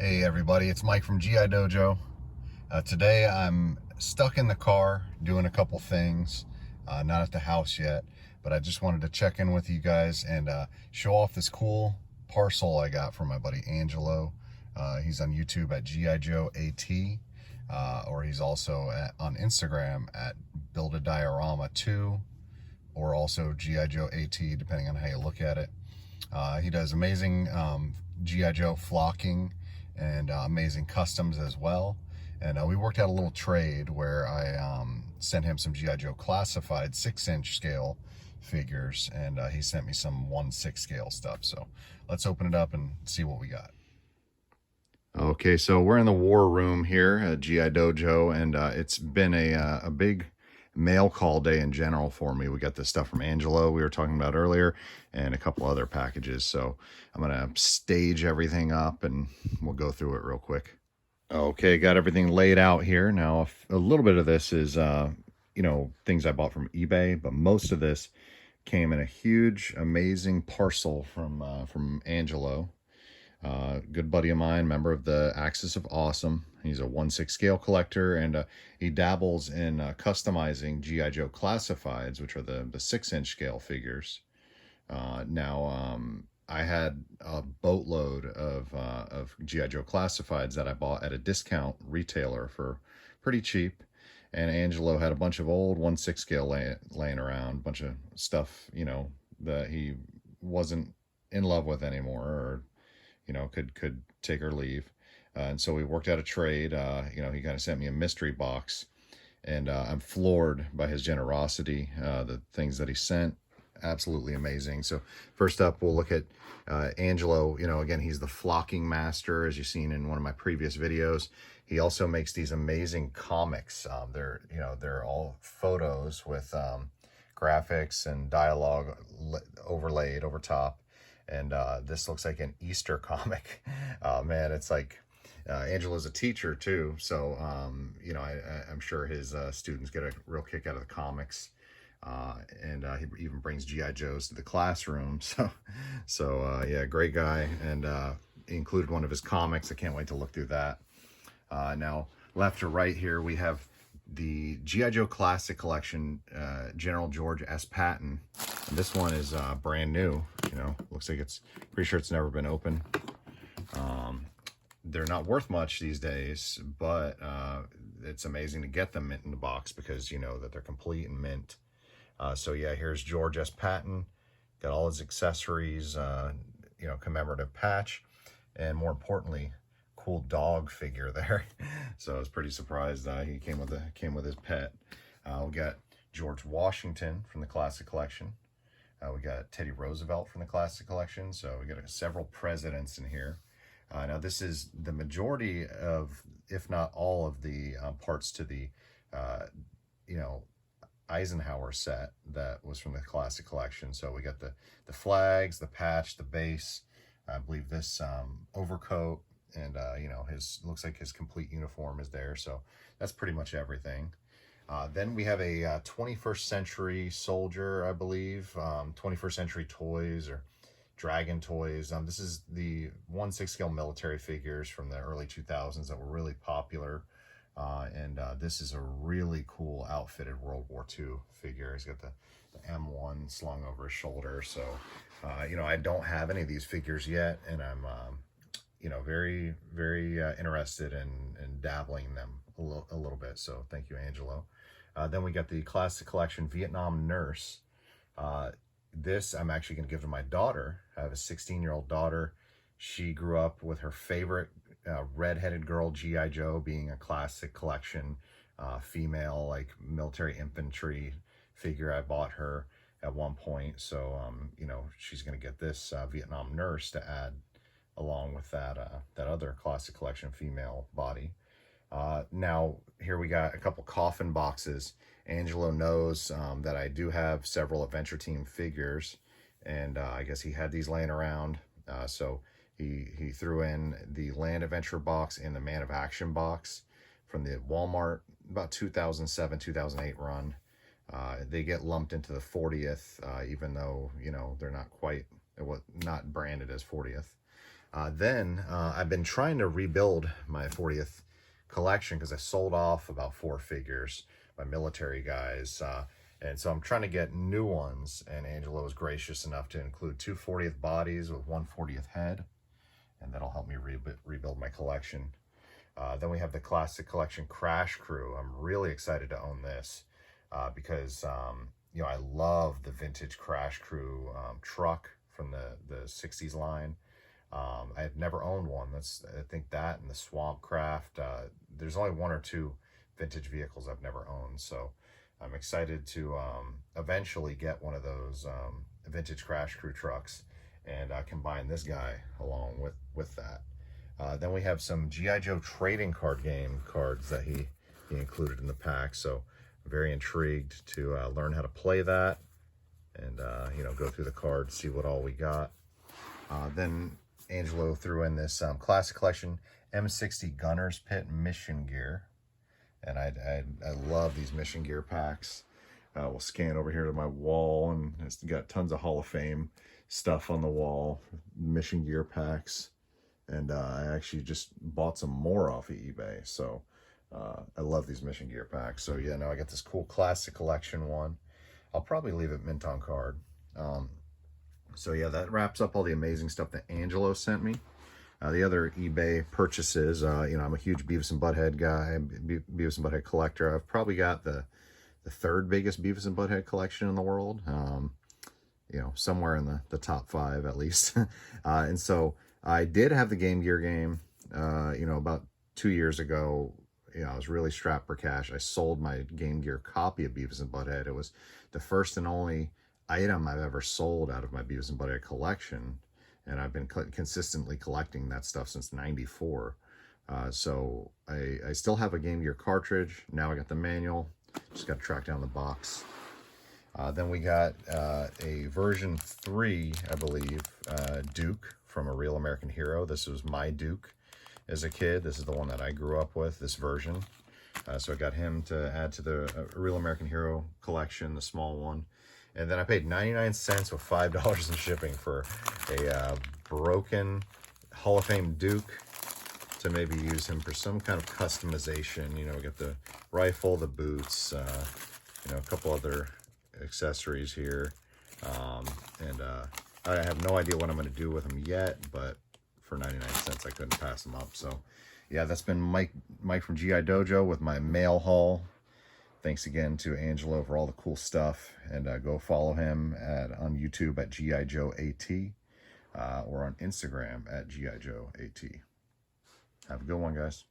Hey everybody, it's Mike from GI Dojo. Today I'm stuck in the car doing a couple things, not at the house yet, but I just wanted to check in with you guys and show off this cool parcel I got from my buddy Angelo. He's on YouTube at GI Joe AT, or he's also on Instagram at Build a Diorama 2, or also GI Joe AT, depending on how you look at it. He does amazing GI Joe flocking and amazing customs as well. And we worked out a little trade where I sent him some GI Joe classified 6-inch scale figures, and he sent me some 1/6 scale stuff. So let's open it up and see what we got. Okay, so we're in the war room here at GI Dojo, and it's been a big mail call day in general for me. We got this stuff from Angelo we were talking about earlier, and a couple other packages. So I'm gonna stage everything up and we'll go through it real quick. Okay, got everything laid out here. Now a little bit of this is things I bought from eBay, but most of this came in a huge, amazing parcel from Angelo. Good buddy of mine, member of the Axis of Awesome. He's a 1/6 scale collector, and he dabbles in customizing GI Joe classifieds, which are the 6-inch scale figures. I had a boatload of GI Joe classifieds that I bought at a discount retailer for pretty cheap, and Angelo had a bunch of old 1/6 scale laying around, a bunch of stuff that he wasn't in love with anymore, or could take or leave. And so we worked out a trade. He kind of sent me a mystery box, and I'm floored by his generosity. The things that he sent, absolutely amazing. So first up, we'll look at Angelo. Again, he's the flocking master, as you've seen in one of my previous videos. He also makes these amazing comics. They're all photos with graphics and dialogue overlaid over top. And this looks like an Easter comic. Man, it's like Angelo's a teacher too, so I'm sure his students get a real kick out of the comics. And he even brings GI Joes to the classroom. So yeah, great guy. And he included one of his comics. I can't wait to look through that. Now, left to right here, we have the GI Joe Classic Collection, General George S. Patton. And this one is brand new. Looks like pretty sure it's never been opened. They're not worth much these days, but it's amazing to get them mint in the box because you know that they're complete and mint. So yeah, here's George S. Patton. Got all his accessories, commemorative patch, and more importantly, cool dog figure there. So I was pretty surprised he came with his pet. We got George Washington from the Classic Collection. We got Teddy Roosevelt from the Classic Collection. So we got several presidents in here. Now this is the majority of, if not all of the parts to the, Eisenhower set that was from the Classic Collection. So we got the flags, the patch, the base. I believe this overcoat, and looks like his complete uniform is there. So that's pretty much everything. Then we have a 21st century soldier, I believe, 21st century toys or dragon toys. This is the 1/6 scale military figures from the early 2000s that were really popular. And this is a really cool outfitted World War II figure. He's got the M1 slung over his shoulder. So, I don't have any of these figures yet, and I'm, very, very interested in dabbling in them a little bit. So thank you, Angelo. Then we got the Classic Collection Vietnam Nurse. This I'm actually going to give to my daughter. I have a 16-year-old daughter. She grew up with her favorite redheaded girl, G.I. Joe, being a Classic Collection female, like military infantry figure. I bought her at one point. So, she's going to get this Vietnam Nurse to add along with that other Classic Collection female body. Now, here we got a couple coffin boxes. Angelo knows that I do have several Adventure Team figures, and I guess he had these laying around. So he threw in the Land Adventure box and the Man of Action box from the Walmart, about 2007, 2008 run. They get lumped into the 40th, even though, they're not quite, not branded as 40th. Then I've been trying to rebuild my 40th collection because I sold off about 4 figures, my military guys. And so I'm trying to get new ones. And Angelo was gracious enough to include 2 40th bodies with 1 40th head. And that'll help me rebuild my collection. Then we have the Classic Collection Crash Crew. I'm really excited to own this because, you know, I love the vintage Crash Crew truck from the 60s line. I had never owned one. I think that and the Swamp Craft. There's only 1 or 2 vintage vehicles I've never owned. So I'm excited to eventually get one of those vintage Crash Crew trucks and combine this guy along with that. Then we have some G.I. Joe trading card game cards that he included in the pack. So I'm very intrigued to learn how to play that and, you know, go through the cards, see what all we got. Then Angelo threw in this Classic Collection M60 Gunner's Pit Mission Gear. And I love these Mission Gear packs. We'll scan over here to my wall, and it's got tons of Hall of Fame stuff on the wall, Mission Gear packs. And I actually just bought some more off of eBay. So I love these Mission Gear packs. So yeah, now I got this cool Classic Collection one. I'll probably leave it mint on card. So yeah, that wraps up all the amazing stuff that Angelo sent me. The other eBay purchases, you know, I'm a huge Beavis and Butthead guy, Beavis and Butthead collector. I've probably got the 3rd biggest Beavis and Butthead collection in the world. You know, somewhere in the top 5 at least. And so I did have the Game Gear game, you know, about 2 years ago. You know, I was really strapped for cash. I sold my Game Gear copy of Beavis and Butthead. It was the first and only item I've ever sold out of my Beavis and Butthead collection. And I've been consistently collecting that stuff since '94. So I still have a Game Gear cartridge. Now I got the manual. Just got to track down the box. Then we got a version 3, I believe, Duke from A Real American Hero. This was my Duke as a kid. This is the one that I grew up with, this version. So I got him to add to the Real American Hero collection, the small one. And then I paid 99 cents with $5 in shipping for a broken Hall of Fame Duke to maybe use him for some kind of customization. You know, we got the rifle, the boots, you know, a couple other accessories here. And I have no idea what I'm going to do with them yet, but for 99 cents, I couldn't pass them up. So yeah, that's been Mike from GI Dojo with my mail haul. Thanks again to Angelo for all the cool stuff, and go follow him on YouTube at GI Joe AT, or on Instagram at GI Joe AT. Have a good one, guys.